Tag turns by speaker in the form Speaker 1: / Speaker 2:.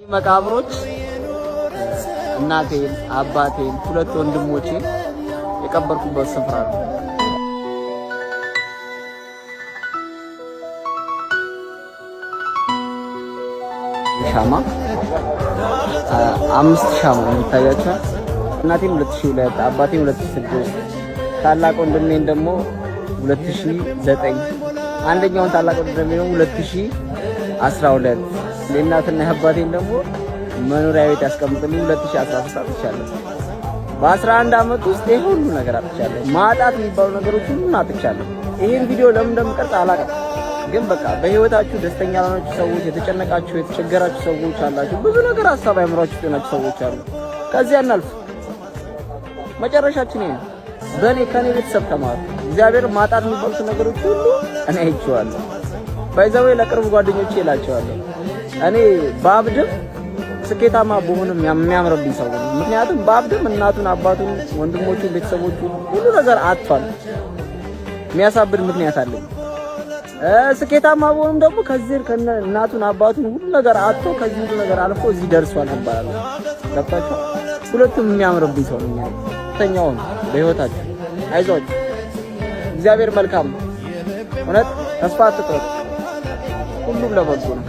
Speaker 1: መቃብሮች እናቴን፣ አባቴን፣ ሁለት ወንድሞቼን የቀበርኩበት ስፍራ ነው። ሻማ 5 ሻማ ይታያችኋል። እናቴን 2002፣ አባቴን 2006፣ ታላቅ ወንድሜን ደግሞ 2009፣ አንደኛውን ታላቅ ወንድሜን ደግሞ 2012፣ ለእናትና አባቴን ደግሞ መኖሪያ ቤት ያስቀምጥልኝ 2013 አጥቻለሁ። በ11 አመት ውስጥ ይሄ ሁሉ ነገር አጥቻለሁ። ማጣት የሚባሉ ነገሮች ሁሉ አጥቻለሁ። ይሄን ቪዲዮ ለምን እንደምቀርጽ አላውቅም፣ ግን በቃ በህይወታችሁ ደስተኛ ያልሆናችሁ ሰዎች፣ የተጨነቃችሁ የተቸገራችሁ ሰዎች አላችሁ። ብዙ ነገር ሀሳብ አይምሯችሁ የሆናችሁ ሰዎች አሉ። ከዚያ እናልፍ። መጨረሻችን ይሄ ነው። ከኔ ቤተሰብ ተማሩ። እግዚአብሔር ማጣት የሚባሉት ነገሮች ሁሉ እኔ አይቼዋለሁ። ባይዘው ለቅርብ ጓደኞቼ እላቸዋለሁ እኔ ባብድም ስኬታማ በሆንም የሚያምርብኝ ሰው ነው። ምክንያቱም ባብድም እናቱን፣ አባቱን፣ ወንድሞቹን፣ ቤተሰቦቹን ሁሉ ነገር አጥቷል። የሚያሳብድ ምክንያት አለኝ። ስኬታማ በሆንም ደግሞ ከዚህ እናቱን፣ አባቱን ሁሉ ነገር አጥቶ ከዚህ ሁሉ ነገር አልፎ እዚህ ደርሷል ይባላል። ገባችሁ? ሁለቱም የሚያምርብኝ ሰው ነው። ተኛው በህይወታችሁ አይዟችሁ። እግዚአብሔር መልካም ነው። እውነት ተስፋ አትቁረጡ። ሁሉም ለበጎ ነው።